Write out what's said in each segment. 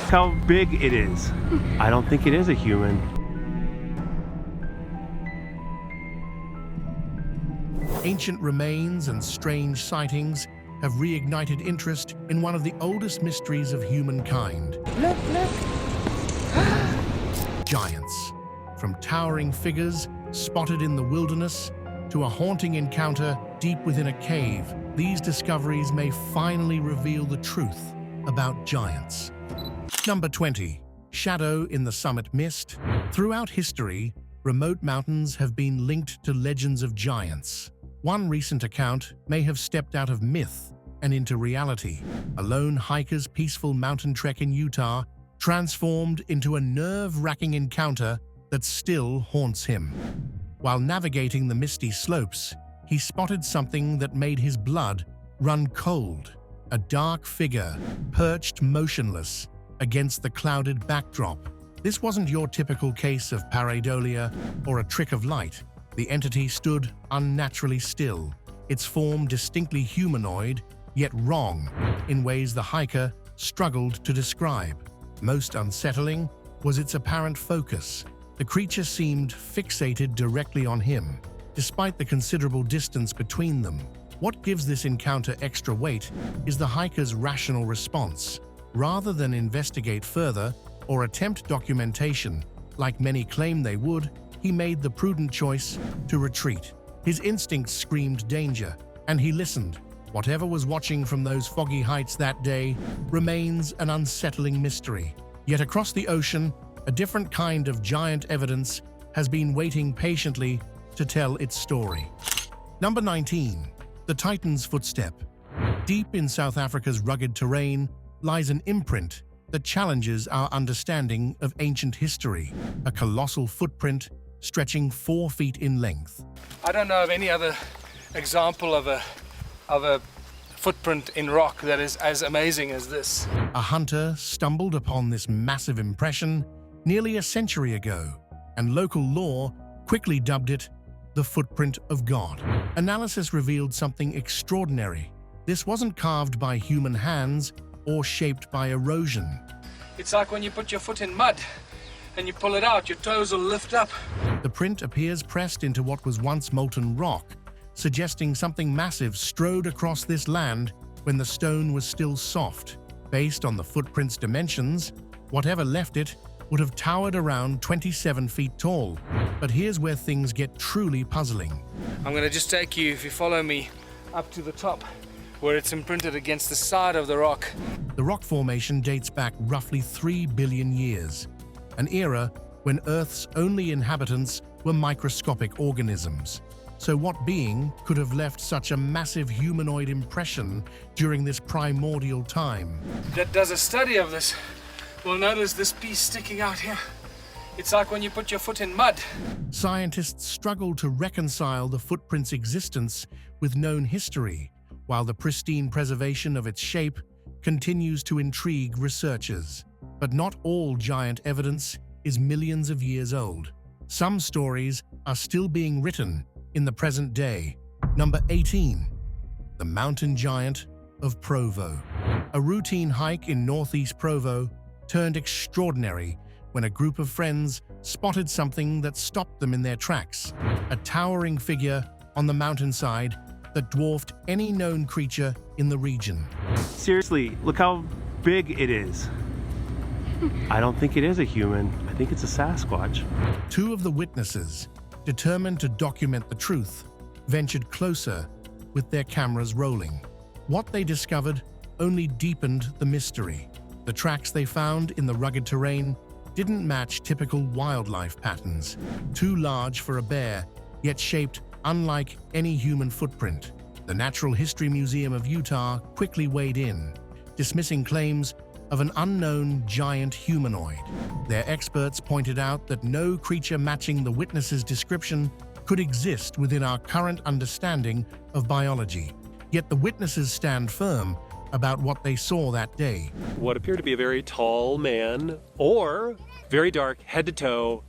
How big it is. I don't think it is a human. Ancient remains and strange sightings have reignited interest in one of the oldest mysteries of humankind. Look, look. Giants. From towering figures spotted in the wilderness to a haunting encounter deep within a cave, these discoveries may finally reveal the truth about giants. Number 20. Shadow in the summit mist. Throughout history, remote mountains have been linked to legends of giants. One recent account may have stepped out of myth and into reality. A lone hiker's peaceful mountain trek in Utah transformed into a nerve-wracking encounter that still haunts him. While navigating the misty slopes, he spotted something that made his blood run cold. A dark figure perched motionless against the clouded backdrop. This wasn't your typical case of pareidolia or a trick of light. The entity stood unnaturally still, its form distinctly humanoid, yet wrong, in ways the hiker struggled to describe. Most unsettling was its apparent focus. The creature seemed fixated directly on him, despite the considerable distance between them. What gives this encounter extra weight is the hiker's rational response. Rather than investigate further or attempt documentation, like many claim they would, he made the prudent choice to retreat. His instincts screamed danger, and he listened. Whatever was watching from those foggy heights that day remains an unsettling mystery. Yet across the ocean, a different kind of giant evidence has been waiting patiently to tell its story. Number 19. The Titan's Footstep. Deep in South Africa's rugged terrain lies an imprint that challenges our understanding of ancient history. A colossal footprint stretching 4 feet in length. I don't know of any other example of a footprint in rock that is as amazing as this. A hunter stumbled upon this massive impression nearly a century ago, and local lore quickly dubbed it the footprint of God. Analysis revealed something extraordinary. This wasn't carved by human hands or shaped by erosion. It's like when you put your foot in mud and you pull it out, your toes will lift up. The print appears pressed into what was once molten rock, suggesting something massive strode across this land when the stone was still soft. Based on the footprint's dimensions, whatever left it would have towered around 27 feet tall. But here's where things get truly puzzling. I'm going to just take you, if you follow me, up to the top, where it's imprinted against the side of the rock. The rock formation dates back roughly 3 billion years, an era when Earth's only inhabitants were microscopic organisms. So what being could have left such a massive humanoid impression during this primordial time? That does a study of this will notice this piece sticking out here. It's like when you put your foot in mud. Scientists struggle to reconcile the footprint's existence with known history, while the pristine preservation of its shape continues to intrigue researchers. But not all giant evidence is millions of years old. Some stories are still being written in the present day. Number 18. The Mountain Giant of Provo. A routine hike in northeast Provo turned extraordinary when a group of friends spotted something that stopped them in their tracks. A towering figure on the mountainside that dwarfed any known creature in the region. Seriously, look how big it is. I don't think it is a human. I think it's a Sasquatch. Two of the witnesses, determined to document the truth, ventured closer with their cameras rolling. What they discovered only deepened the mystery. The tracks they found in the rugged terrain didn't match typical wildlife patterns. Too large for a bear, yet shaped unlike any human footprint. The Natural History Museum of Utah quickly weighed in, dismissing claims of an unknown giant humanoid. Their experts pointed out that no creature matching the witnesses' description could exist within our current understanding of biology. Yet the witnesses stand firm about what they saw that day. What appeared to be a very tall man, or very dark, head to toe,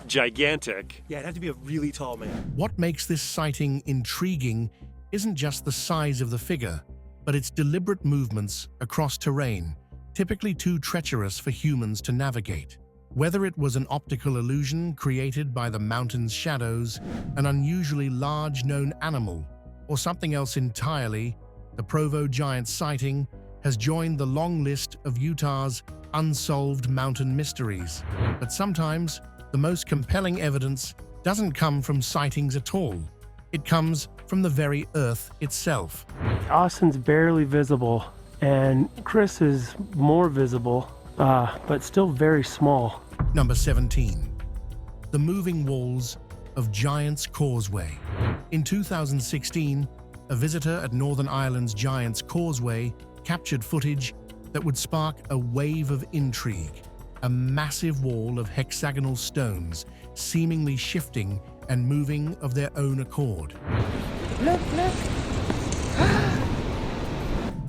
gigantic. Yeah, it'd have to be a really tall man. What makes this sighting intriguing isn't just the size of the figure, but its deliberate movements across terrain, typically too treacherous for humans to navigate. Whether it was an optical illusion created by the mountain's shadows, an unusually large known animal, or something else entirely, the Provo giant sighting has joined the long list of Utah's unsolved mountain mysteries. But sometimes, the most compelling evidence doesn't come from sightings at all. It comes from the very Earth itself. Austin's barely visible, and Chris is more visible, but still very small. Number 17. The moving walls of Giant's Causeway. In 2016, a visitor at Northern Ireland's Giant's Causeway captured footage that would spark a wave of intrigue. A massive wall of hexagonal stones seemingly shifting and moving of their own accord. Look!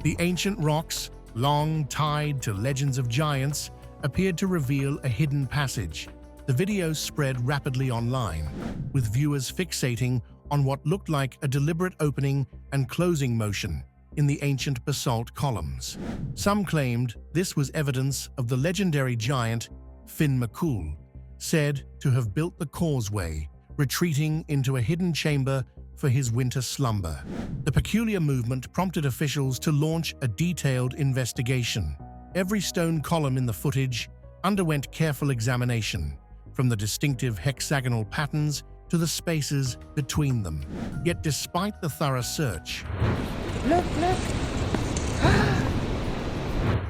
The ancient rocks, long tied to legends of giants, appeared to reveal a hidden passage. The video spread rapidly online, with viewers fixating on what looked like a deliberate opening and closing motion in the ancient basalt columns. Some claimed this was evidence of the legendary giant Finn McCool, said to have built the causeway, retreating into a hidden chamber for his winter slumber. The peculiar movement prompted officials to launch a detailed investigation. Every stone column in the footage underwent careful examination, from the distinctive hexagonal patterns to the spaces between them. Yet despite the thorough search, Look!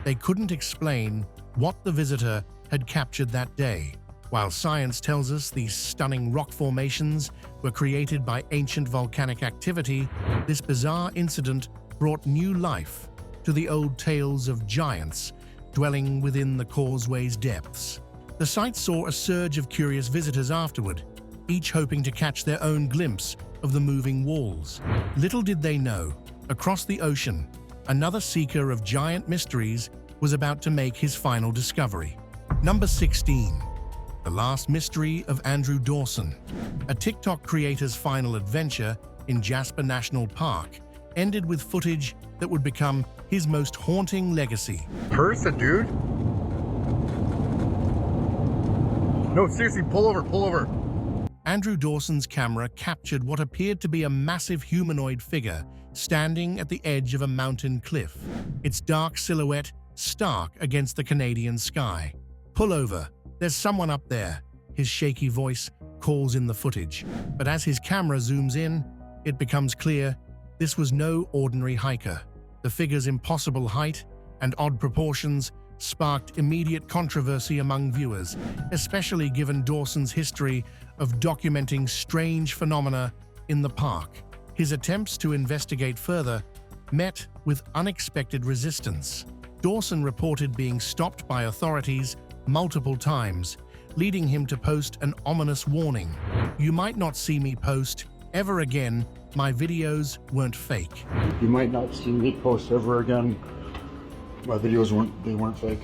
they couldn't explain what the visitor had captured that day. While science tells us these stunning rock formations were created by ancient volcanic activity, this bizarre incident brought new life to the old tales of giants dwelling within the causeway's depths. The site saw a surge of curious visitors afterward, each hoping to catch their own glimpse of the moving walls. Little did they know, across the ocean, another seeker of giant mysteries was about to make his final discovery. Number 16. The Last Mystery of Andrew Dawson. A TikTok creator's final adventure in Jasper National Park ended with footage that would become his most haunting legacy. Person, dude. No, seriously, pull over. Andrew Dawson's camera captured what appeared to be a massive humanoid figure standing at the edge of a mountain cliff, its dark silhouette stark against the Canadian sky. "Pull over. There's someone up there," his shaky voice calls in the footage. But as his camera zooms in, it becomes clear this was no ordinary hiker. The figure's impossible height and odd proportions sparked immediate controversy among viewers, especially given Dawson's history of documenting strange phenomena in the park. His attempts to investigate further met with unexpected resistance. Dawson reported being stopped by authorities multiple times, leading him to post an ominous warning. "You might not see me post ever again. My videos weren't fake." You might not see me post ever again. My videos weren't fake.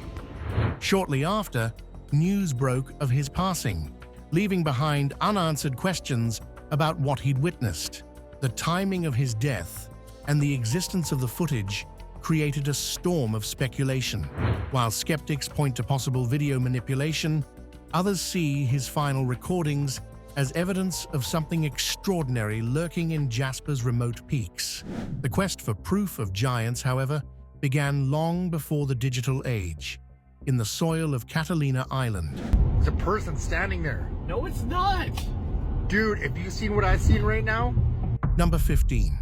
Shortly after, news broke of his passing, leaving behind unanswered questions about what he'd witnessed. The timing of his death and the existence of the footage created a storm of speculation. While skeptics point to possible video manipulation, others see his final recordings as evidence of something extraordinary lurking in Jasper's remote peaks. The quest for proof of giants, however, began long before the digital age, in the soil of Catalina Island. There's a person standing there. No, it's not. Dude, have you seen what I've seen right now? Number 15.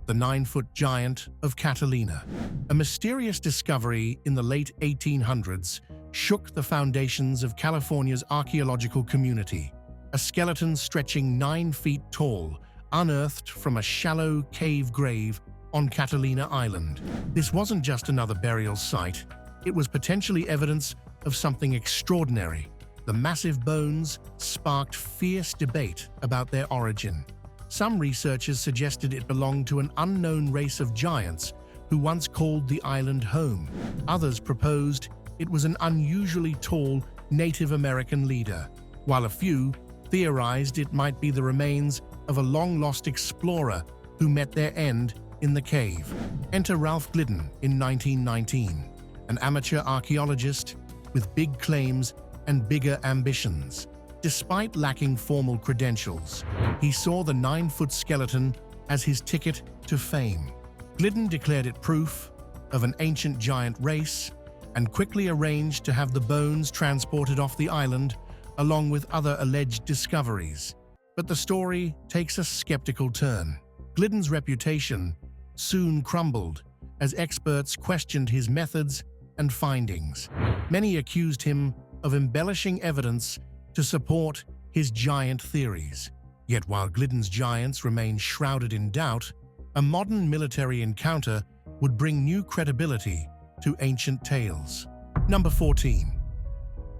The 9-foot giant of Catalina. A mysterious discovery in the late 1800s shook the foundations of California's archaeological community. A skeleton stretching 9 feet tall, unearthed from a shallow cave grave on Catalina Island. This wasn't just another burial site, it was potentially evidence of something extraordinary. The massive bones sparked fierce debate about their origin. Some researchers suggested it belonged to an unknown race of giants who once called the island home. Others proposed it was an unusually tall Native American leader, while a few theorized it might be the remains of a long-lost explorer who met their end in the cave. Enter Ralph Glidden in 1919, an amateur archaeologist with big claims and bigger ambitions. Despite lacking formal credentials, he saw the 9-foot skeleton as his ticket to fame. Glidden declared it proof of an ancient giant race and quickly arranged to have the bones transported off the island along with other alleged discoveries. But the story takes a skeptical turn. Glidden's reputation soon crumbled as experts questioned his methods and findings. Many accused him of embellishing evidence to support his giant theories. Yet while Glidden's giants remain shrouded in doubt, a modern military encounter would bring new credibility to ancient tales. Number 14.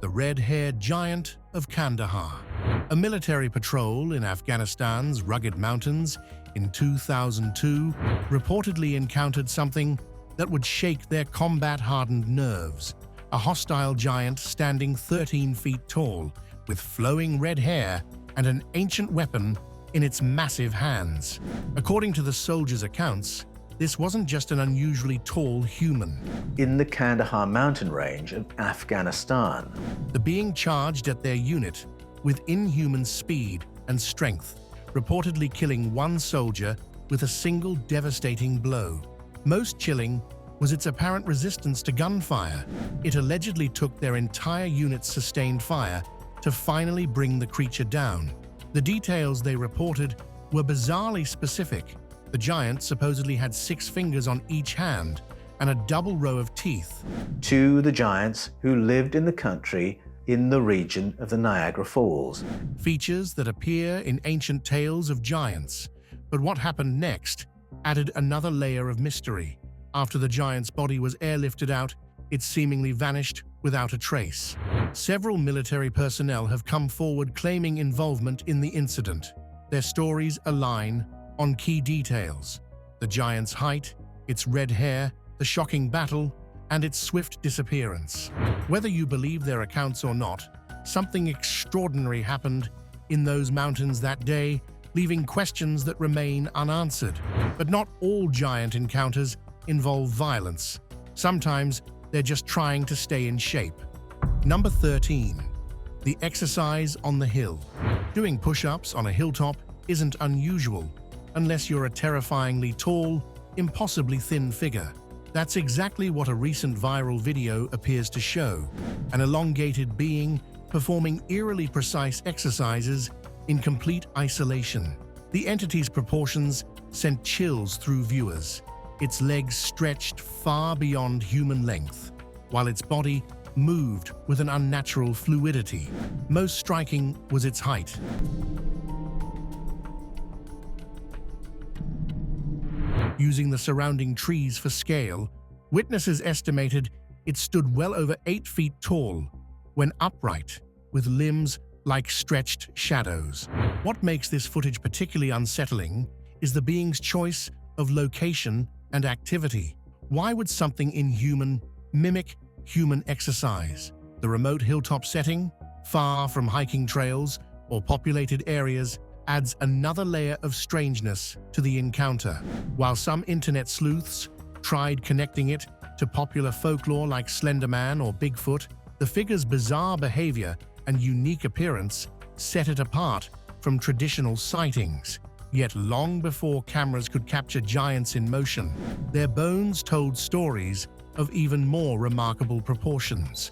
The red-haired giant of Kandahar. A military patrol in Afghanistan's rugged mountains in 2002 reportedly encountered something that would shake their combat-hardened nerves. A hostile giant standing 13 feet tall, with flowing red hair and an ancient weapon in its massive hands. According to the soldiers' accounts, this wasn't just an unusually tall human. In the Kandahar mountain range of Afghanistan, The being charged at their unit with inhuman speed and strength, reportedly killing one soldier with a single devastating blow. Most chilling was its apparent resistance to gunfire. It allegedly took their entire unit's sustained fire to finally bring the creature down. The details they reported were bizarrely specific. The giant supposedly had 6 fingers on each hand and a double row of teeth. to the giants who lived in the country in the region of the Niagara Falls. Features that appear in ancient tales of giants. But what happened next added another layer of mystery. After the giant's body was airlifted out, it seemingly vanished without a trace. Several military personnel have come forward claiming involvement in the incident. Their stories align on key details: the giant's height, its red hair, the shocking battle, and its swift disappearance. Whether you believe their accounts or not, something extraordinary happened in those mountains that day, leaving questions that remain unanswered. But not all giant encounters involve violence. Sometimes they're just trying to stay in shape. Number 13. The exercise on the hill. Doing push-ups on a hilltop isn't unusual, unless you're a terrifyingly tall, impossibly thin figure. That's exactly what a recent viral video appears to show: an elongated being performing eerily precise exercises in complete isolation. The entity's proportions sent chills through viewers. Its legs stretched far beyond human length, while its body moved with an unnatural fluidity. Most striking was its height. Using the surrounding trees for scale, witnesses estimated it stood well over 8 feet tall when upright, with limbs like stretched shadows. What makes this footage particularly unsettling is the being's choice of location and activity. Why would something inhuman mimic human exercise? The remote hilltop setting, far from hiking trails or populated areas, adds another layer of strangeness to the encounter. While some internet sleuths tried connecting it to popular folklore like Slender Man or Bigfoot, the figure's bizarre behavior and unique appearance set it apart from traditional sightings. Yet long before cameras could capture giants in motion, their bones told stories of even more remarkable proportions.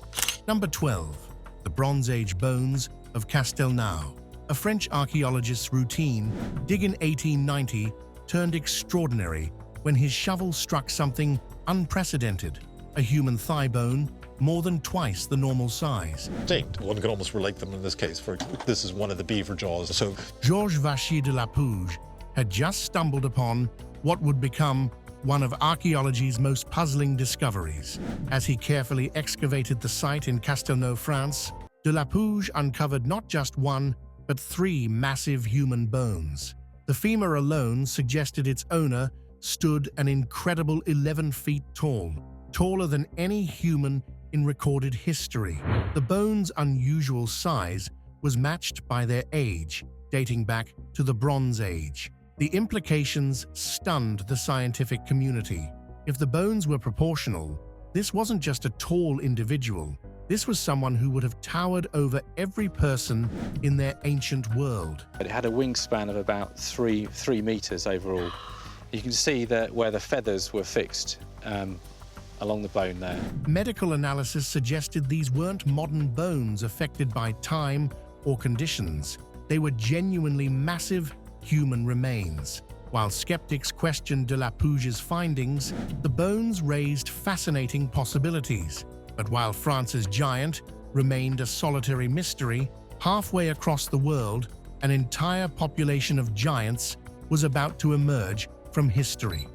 Number 12. The Bronze Age bones of Castelnau. A French archaeologist's routine dig in 1890 turned extraordinary when his shovel struck something unprecedented: a human thigh bone more than twice the normal size. Distinct. One could almost relate them in this case. This is one of the beaver jaws. So Georges Vachier de la Pouge had just stumbled upon what would become one of archaeology's most puzzling discoveries. As he carefully excavated the site in Castelnau, France, de la Pouge uncovered not just one, but 3 massive human bones. The femur alone suggested its owner stood an incredible 11 feet tall, taller than any human in recorded history. The bones' unusual size was matched by their age, dating back to the Bronze Age. The implications stunned the scientific community. If the bones were proportional, this wasn't just a tall individual. This was someone who would have towered over every person in their ancient world. It had a wingspan of about three meters overall. You can see that where the feathers were fixed along the bone there. Medical analysis suggested these weren't modern bones affected by time or conditions. They were genuinely massive human remains. While skeptics questioned de la Pouge's findings, the bones raised fascinating possibilities. But while France's giant remained a solitary mystery, halfway across the world, an entire population of giants was about to emerge from history.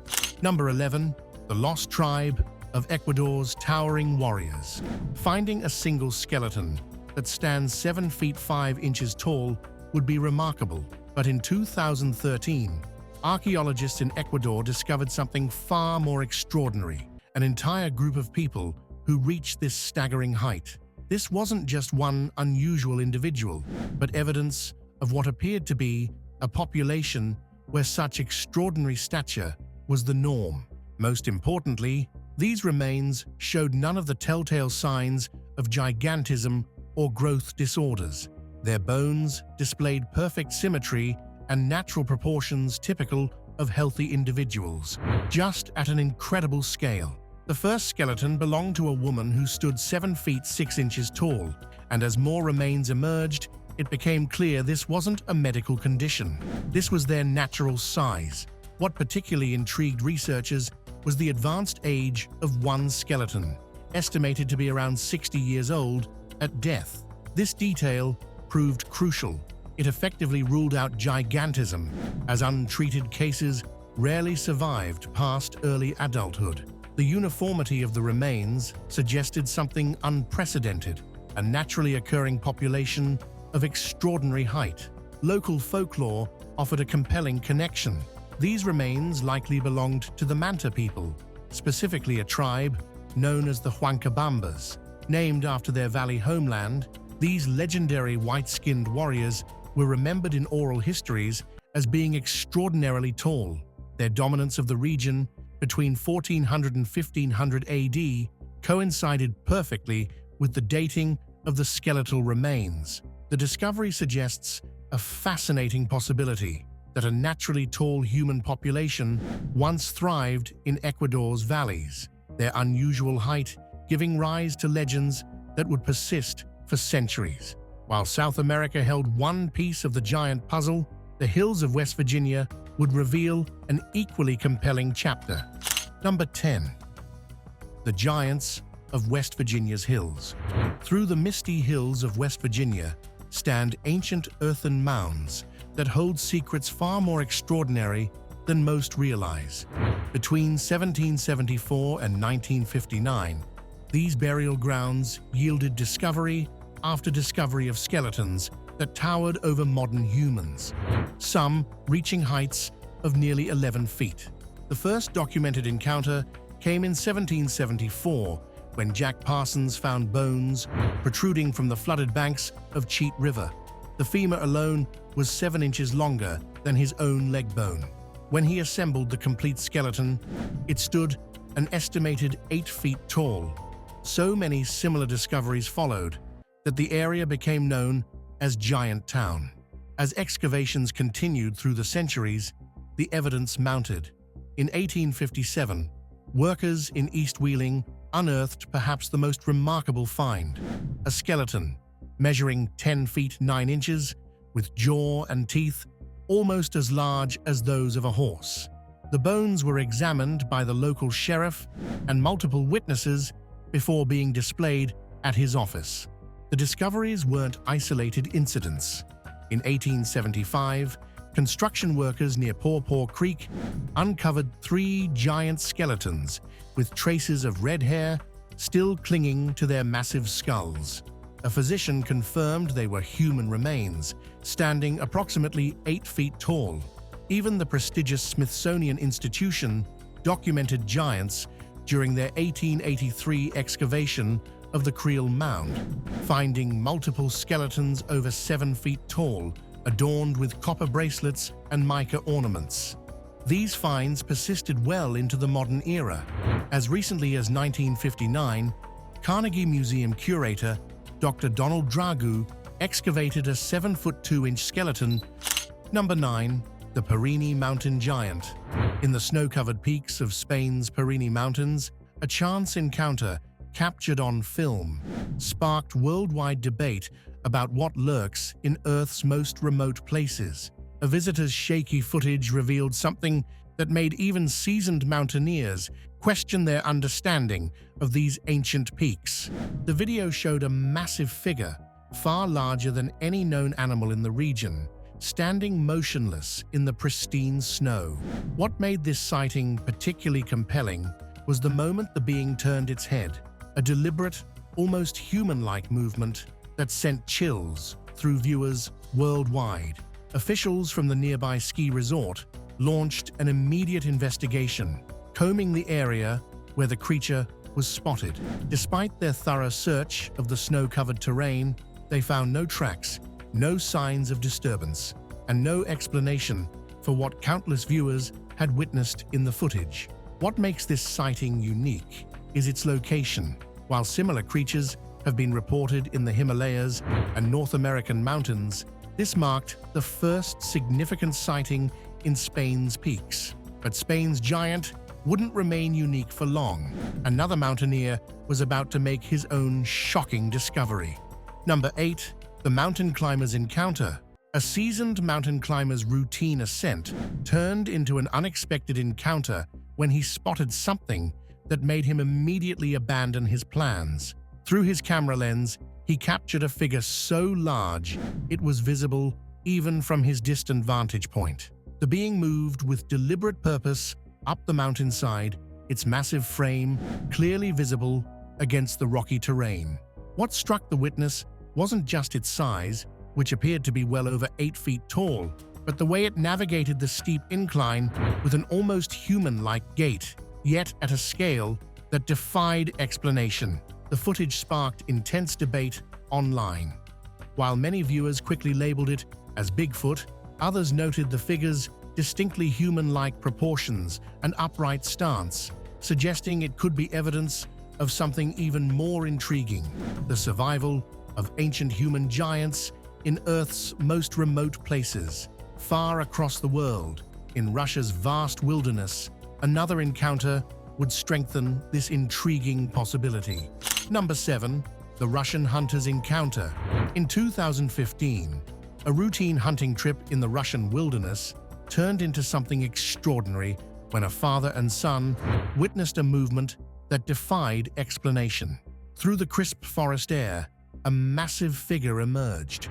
Number 11, the lost tribe of Ecuador's towering warriors. Finding a single skeleton that stands 7 feet 5 inches tall would be remarkable. But in 2013, archaeologists in Ecuador discovered something far more extraordinary. An entire group of people who reached this staggering height. This wasn't just one unusual individual, but evidence of what appeared to be a population where such extraordinary stature was the norm. Most importantly, these remains showed none of the telltale signs of gigantism or growth disorders. Their bones displayed perfect symmetry and natural proportions typical of healthy individuals, just at an incredible scale. The first skeleton belonged to a woman who stood 7 feet 6 inches tall, and as more remains emerged, it became clear this wasn't a medical condition. This was their natural size. What particularly intrigued researchers was the advanced age of one skeleton, estimated to be around 60 years old at death. This detail proved crucial. It effectively ruled out gigantism, as untreated cases rarely survived past early adulthood. The uniformity of the remains suggested something unprecedented, a naturally occurring population of extraordinary height. Local folklore offered a compelling connection. These remains likely belonged to the Manta people, specifically a tribe known as the Huancabambas. Named after their valley homeland, these legendary white-skinned warriors were remembered in oral histories as being extraordinarily tall. Their dominance of the region between 1400 and 1500 AD coincided perfectly with the dating of the skeletal remains. The discovery suggests a fascinating possibility that a naturally tall human population once thrived in Ecuador's valleys, their unusual height giving rise to legends that would persist for centuries. While South America held one piece of the giant puzzle, the hills of West Virginia would reveal an equally compelling chapter. Number 10. The Giants of West Virginia's Hills. Through the misty hills of West Virginia stand ancient earthen mounds that hold secrets far more extraordinary than most realize. Between 1774 and 1959, these burial grounds yielded discovery after discovery of skeletons that towered over modern humans, some reaching heights of nearly 11 feet. The first documented encounter came in 1774 when Jack Parsons found bones protruding from the flooded banks of Cheat River. The femur alone was 7 inches longer than his own leg bone. When he assembled the complete skeleton, it stood an estimated 8 feet tall. So many similar discoveries followed that the area became known as Giant Town. As excavations continued through the centuries, the evidence mounted. In 1857, workers in East Wheeling unearthed perhaps the most remarkable find: a skeleton measuring 10 feet 9 inches, with jaw and teeth almost as large as those of a horse. The bones were examined by the local sheriff and multiple witnesses before being displayed at his office. The discoveries weren't isolated incidents. In 1875, construction workers near Paw Paw Creek uncovered 3 giant skeletons with traces of red hair still clinging to their massive skulls. A physician confirmed they were human remains, standing approximately 8 feet tall. Even the prestigious Smithsonian Institution documented giants during their 1883 excavation of the Creel Mound, finding multiple skeletons over 7 feet tall adorned with copper bracelets and mica ornaments. These finds persisted well into the modern era. As recently as 1959, Carnegie Museum curator Dr. Donald Dragu excavated a 7-foot 2-inch skeleton. Number 9. The Perini Mountain Giant. In the snow-covered peaks of Spain's Perini Mountains, a chance encounter captured on film sparked worldwide debate about what lurks in Earth's most remote places. A visitor's shaky footage revealed something that made even seasoned mountaineers question their understanding of these ancient peaks. The video showed a massive figure, far larger than any known animal in the region, standing motionless in the pristine snow. What made this sighting particularly compelling was the moment the being turned its head, a deliberate, almost human-like movement that sent chills through viewers worldwide. Officials from the nearby ski resort launched an immediate investigation, combing the area where the creature was spotted. Despite their thorough search of the snow-covered terrain, they found no tracks, no signs of disturbance, and no explanation for what countless viewers had witnessed in the footage. What makes this sighting unique is its location. While similar creatures have been reported in the Himalayas and North American mountains, this marked the first significant sighting in Spain's peaks. But Spain's giant wouldn't remain unique for long. Another mountaineer was about to make his own shocking discovery. Number 8. The Mountain Climber's Encounter. A seasoned mountain climber's routine ascent turned into an unexpected encounter when he spotted something that made him immediately abandon his plans. Through his camera lens, he captured a figure so large it was visible even from his distant vantage point. The being moved with deliberate purpose up the mountainside, its massive frame clearly visible against the rocky terrain. What struck the witness wasn't just its size, which appeared to be well over 8 feet tall, but the way it navigated the steep incline with an almost human-like gait, yet at a scale that defied explanation. The footage sparked intense debate online. While many viewers quickly labeled it as Bigfoot, others noted the figure's distinctly human-like proportions and upright stance, suggesting it could be evidence of something even more intriguing: the survival of ancient human giants in Earth's most remote places. Far across the world, in Russia's vast wilderness, another encounter would strengthen this intriguing possibility. Number 7. The Russian Hunter's Encounter. In 2015, a routine hunting trip in the Russian wilderness turned into something extraordinary when a father and son witnessed a movement that defied explanation. Through the crisp forest air, a massive figure emerged.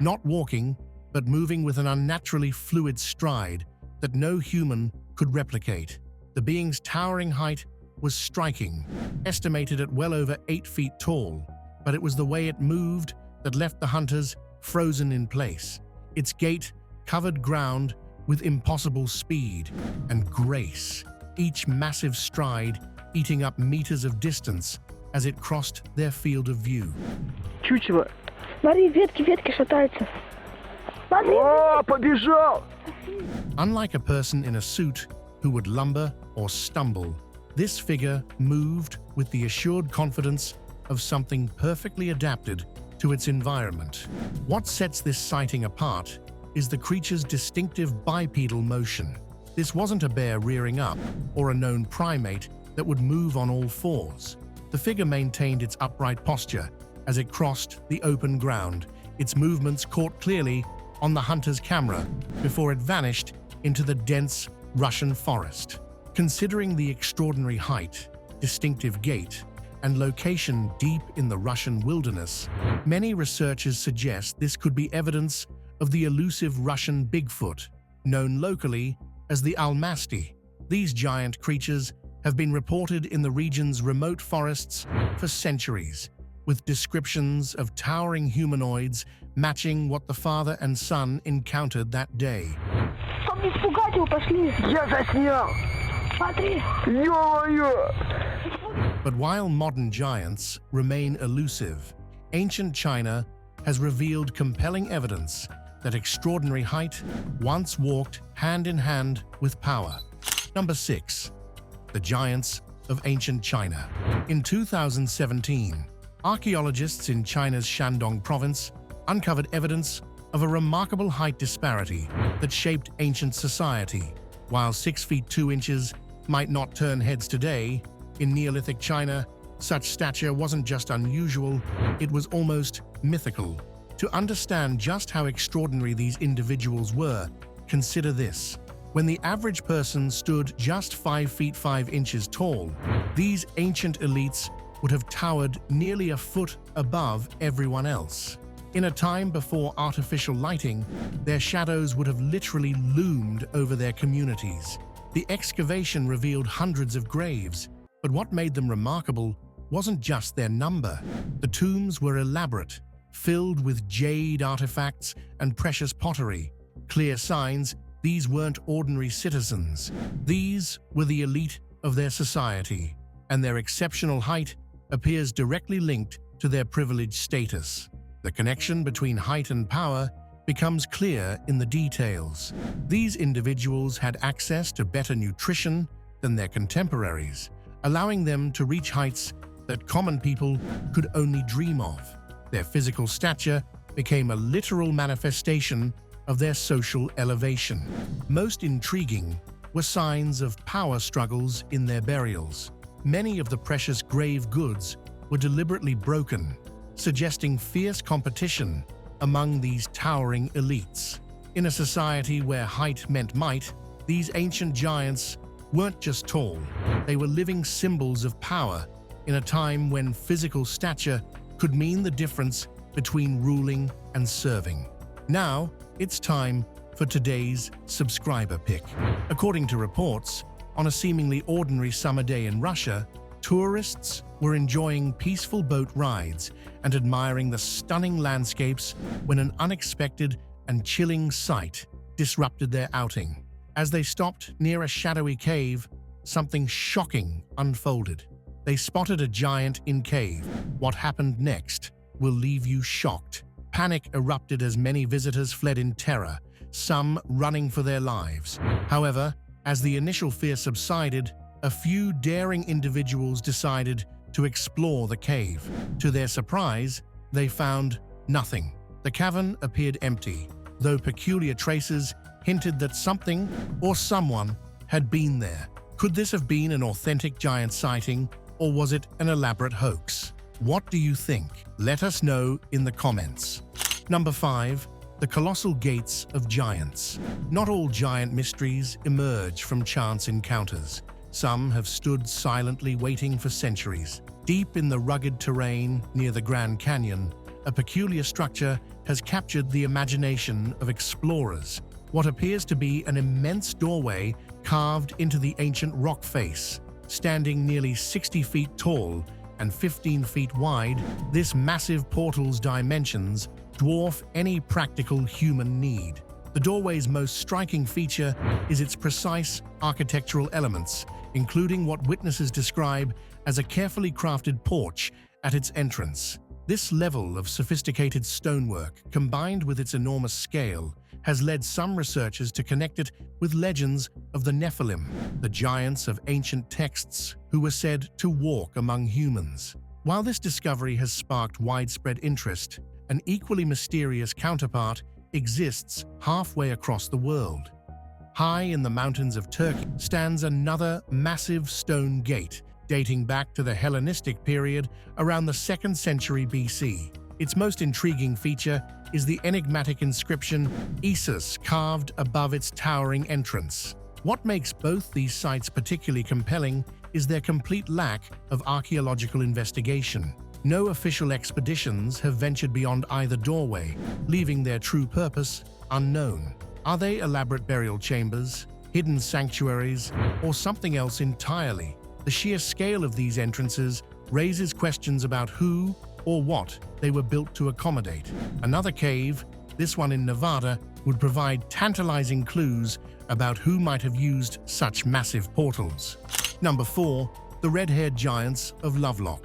Not walking, but moving with an unnaturally fluid stride that no human could replicate. The being's towering height was striking, estimated at well over 8 feet tall, but it was the way it moved that left the hunters frozen in place. Its gait covered ground with impossible speed and grace, each massive stride eating up meters of distance as it crossed their field of view. Чучело. Смотри, ветки шатаются. Смотри. О, побежал! Unlike a person in a suit who would lumber or stumble, this figure moved with the assured confidence of something perfectly adapted to its environment. What sets this sighting apart is the creature's distinctive bipedal motion. This wasn't a bear rearing up or a known primate that would move on all fours. The figure maintained its upright posture as it crossed the open ground, its movements caught clearly on the hunter's camera before it vanished into the dense Russian forest. Considering the extraordinary height, distinctive gait, and location deep in the Russian wilderness, many researchers suggest this could be evidence of the elusive Russian Bigfoot, known locally as the Almasty. These giant creatures have been reported in the region's remote forests for centuries, with descriptions of towering humanoids matching what the father and son encountered that day. Чтобы не испугать его, пошли. Я заснял. Смотри. Ё-моё! But while modern giants remain elusive, ancient China has revealed compelling evidence that extraordinary height once walked hand in hand with power. Number 6. The giants of ancient China. In 2017, archaeologists in China's Shandong province uncovered evidence of a remarkable height disparity that shaped ancient society. While 6 feet 2 inches might not turn heads today, in Neolithic China, such stature wasn't just unusual, it was almost mythical. To understand just how extraordinary these individuals were, consider this. When the average person stood just 5 feet 5 inches tall, these ancient elites would have towered nearly a foot above everyone else. In a time before artificial lighting, their shadows would have literally loomed over their communities. The excavation revealed hundreds of graves, but what made them remarkable wasn't just their number. The tombs were elaborate, filled with jade artifacts and precious pottery. Clear signs these weren't ordinary citizens. These were the elite of their society, and their exceptional height appears directly linked to their privileged status. The connection between height and power becomes clear in the details. These individuals had access to better nutrition than their contemporaries, allowing them to reach heights that common people could only dream of. Their physical stature became a literal manifestation of their social elevation. Most intriguing were signs of power struggles in their burials. Many of the precious grave goods were deliberately broken, suggesting fierce competition among these towering elites. In a society where height meant might, these ancient giants weren't just tall, they were living symbols of power in a time when physical stature could mean the difference between ruling and serving. Now, it's time for today's subscriber pick. According to reports, on a seemingly ordinary summer day in Russia, tourists were enjoying peaceful boat rides and admiring the stunning landscapes when an unexpected and chilling sight disrupted their outing. As they stopped near a shadowy cave, something shocking unfolded. They spotted a giant in cave. What happened next will leave you shocked. Panic erupted as many visitors fled in terror, some running for their lives. However, as the initial fear subsided, a few daring individuals decided to explore the cave. To their surprise, they found nothing. The cavern appeared empty, though peculiar traces hinted that something or someone had been there. Could this have been an authentic giant sighting, or was it an elaborate hoax? What do you think? Let us know in the comments. Number 5. The colossal gates of giants. Not all giant mysteries emerge from chance encounters. Some have stood silently waiting for centuries. Deep in the rugged terrain near the Grand Canyon, a peculiar structure has captured the imagination of explorers. What appears to be an immense doorway carved into the ancient rock face. Standing nearly 60 feet tall and 15 feet wide, this massive portal's dimensions dwarf any practical human need. The doorway's most striking feature is its precise architectural elements, including what witnesses describe as a carefully crafted porch at its entrance. This level of sophisticated stonework, combined with its enormous scale, has led some researchers to connect it with legends of the Nephilim, the giants of ancient texts who were said to walk among humans. While this discovery has sparked widespread interest, an equally mysterious counterpart exists halfway across the world. High in the mountains of Turkey stands another massive stone gate dating back to the Hellenistic period around the 2nd century BC. Its most intriguing feature is the enigmatic inscription Isis carved above its towering entrance. What makes both these sites particularly compelling is their complete lack of archaeological investigation. No official expeditions have ventured beyond either doorway, leaving their true purpose unknown. Are they elaborate burial chambers, hidden sanctuaries, or something else entirely? The sheer scale of these entrances raises questions about who or what they were built to accommodate. Another cave, this one in Nevada, would provide tantalizing clues about who might have used such massive portals. Number 4. The red-haired giants of Lovelock.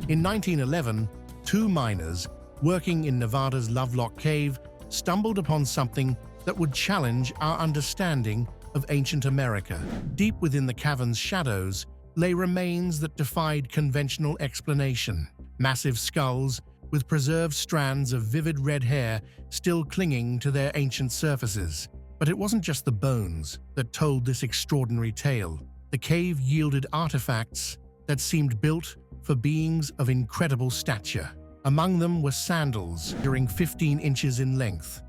In 1911, two miners working in Nevada's Lovelock Cave stumbled upon something that would challenge our understanding of ancient America. Deep within the cavern's shadows lay remains that defied conventional explanation. Massive skulls with preserved strands of vivid red hair still clinging to their ancient surfaces. But it wasn't just the bones that told this extraordinary tale. The cave yielded artifacts that seemed built for beings of incredible stature. Among them were sandals measuring 15 inches in length,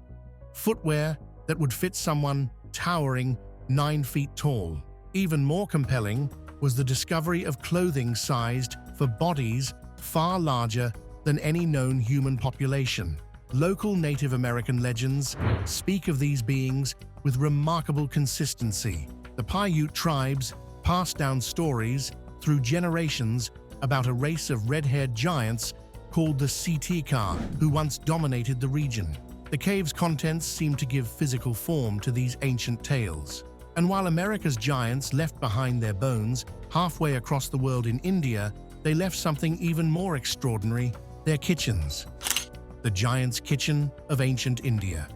footwear that would fit someone towering 9 feet tall. Even more compelling was the discovery of clothing sized for bodies far larger than any known human population. Local Native American legends speak of these beings with remarkable consistency. The Paiute tribes passed down stories through generations about a race of red-haired giants called the Sitikar, who once dominated the region. The cave's contents seem to give physical form to these ancient tales. And while America's giants left behind their bones halfway across the world in India, they left something even more extraordinary: their kitchens. The Giant's Kitchen of ancient India.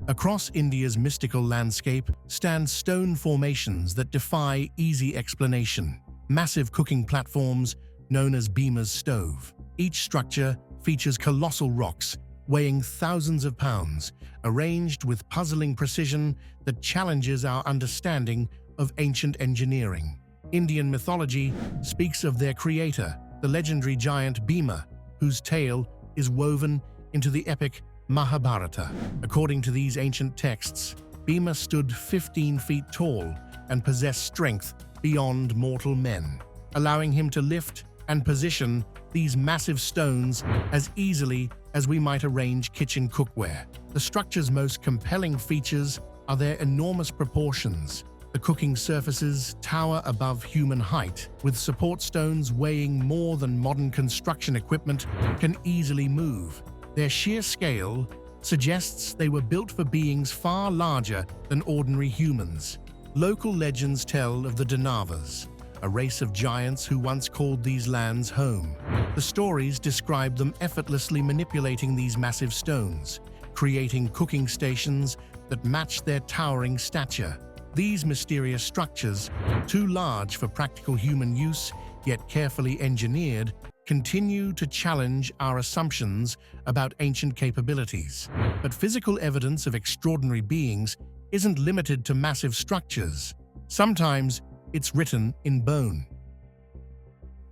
Across India's mystical landscape stand stone formations that defy easy explanation. Massive cooking platforms known as Bhima's stove. Each structure features colossal rocks weighing thousands of pounds, arranged with puzzling precision that challenges our understanding of ancient engineering. Indian mythology speaks of their creator, the legendary giant Bhima, whose tale is woven into the epic Mahabharata. According to these ancient texts, Bhima stood 15 feet tall and possessed strength beyond mortal men, allowing him to lift and position these massive stones as easily as we might arrange kitchen cookware. The structure's most compelling features are their enormous proportions. The cooking surfaces tower above human height, with support stones weighing more than modern construction equipment can easily move. Their sheer scale suggests they were built for beings far larger than ordinary humans. Local legends tell of the Danavas, a race of giants who once called these lands home. The stories describe them effortlessly manipulating these massive stones, creating cooking stations that match their towering stature. These mysterious structures, too large for practical human use, yet carefully engineered, continue to challenge our assumptions about ancient capabilities. But physical evidence of extraordinary beings isn't limited to massive structures. Sometimes it's written in bone.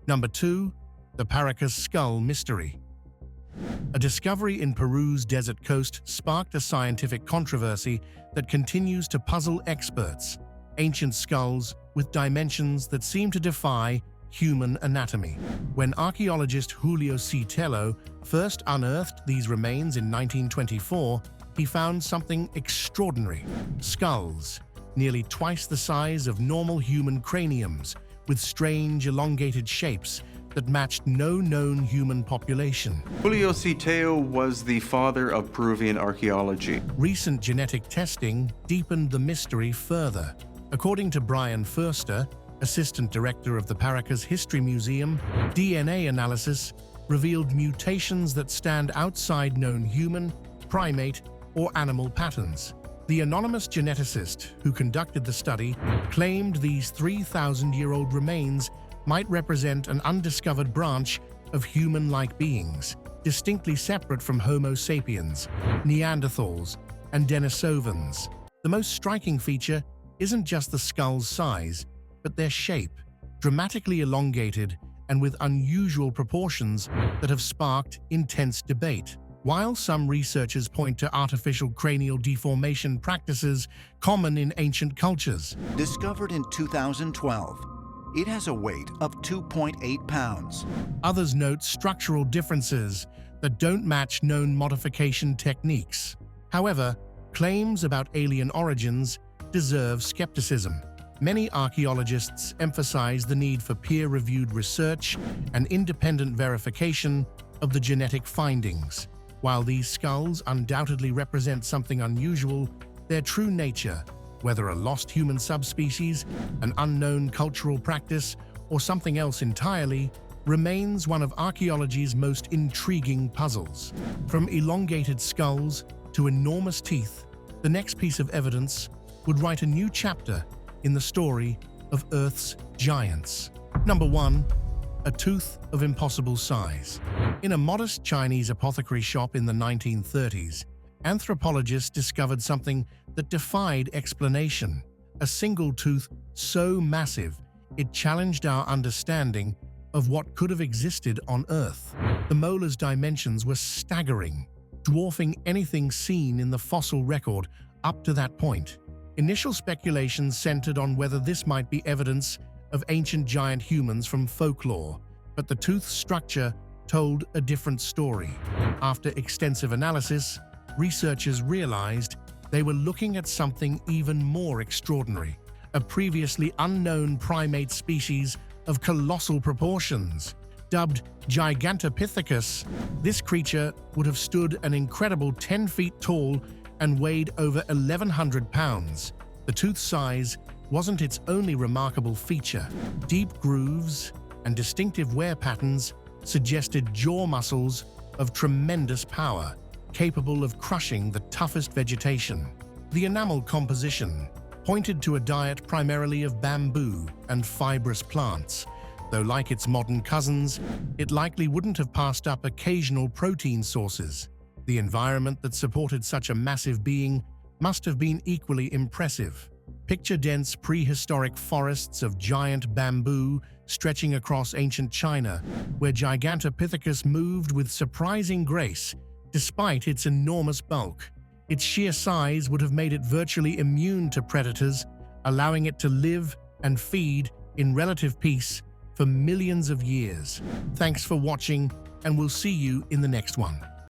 Number 2. The Paracas Skull Mystery. A discovery in Peru's desert coast sparked a scientific controversy that continues to puzzle experts. Ancient skulls with dimensions that seem to defy human anatomy. When archaeologist Julio C. Tello first unearthed these remains in 1924, he found something extraordinary: skulls, nearly twice the size of normal human craniums, with strange elongated shapes that matched no known human population. Julio C. Tello was the father of Peruvian archaeology. Recent genetic testing deepened the mystery further. According to Brian Furster, assistant director of the Paracas History Museum, DNA analysis revealed mutations that stand outside known human, primate, or animal patterns. The anonymous geneticist who conducted the study claimed these 3,000-year-old remains might represent an undiscovered branch of human-like beings, distinctly separate from Homo sapiens, Neanderthals, and Denisovans. The most striking feature isn't just the skull's size, but their shape, dramatically elongated and with unusual proportions that have sparked intense debate. While some researchers point to artificial cranial deformation practices common in ancient cultures. Discovered in 2012, it has a weight of 2.8 pounds. Others note structural differences that don't match known modification techniques. However, claims about alien origins deserve skepticism. Many archaeologists emphasize the need for peer-reviewed research and independent verification of the genetic findings. While these skulls undoubtedly represent something unusual, their true nature, whether a lost human subspecies, an unknown cultural practice, or something else entirely, remains one of archaeology's most intriguing puzzles. From elongated skulls to enormous teeth, the next piece of evidence would write a new chapter in the story of Earth's giants. Number 1. A tooth of impossible size. In a modest Chinese apothecary shop in the 1930s, anthropologists discovered something that defied explanation. A single tooth so massive it challenged our understanding of what could have existed on Earth. The molar's dimensions were staggering, dwarfing anything seen in the fossil record up to that point. Initial speculations centered on whether this might be evidence of ancient giant humans from folklore, but the tooth's structure told a different story. After extensive analysis, researchers realized they were looking at something even more extraordinary, a previously unknown primate species of colossal proportions. Dubbed Gigantopithecus, this creature would have stood an incredible 10 feet tall and weighed over 1,100 pounds. The tooth size wasn't its only remarkable feature. Deep grooves and distinctive wear patterns suggested jaw muscles of tremendous power, capable of crushing the toughest vegetation. The enamel composition pointed to a diet primarily of bamboo and fibrous plants, though like its modern cousins, it likely wouldn't have passed up occasional protein sources. The environment that supported such a massive being must have been equally impressive. Picture dense prehistoric forests of giant bamboo stretching across ancient China, where Gigantopithecus moved with surprising grace despite its enormous bulk. Its sheer size would have made it virtually immune to predators, allowing it to live and feed in relative peace for millions of years. Thanks for watching, and we'll see you in the next one.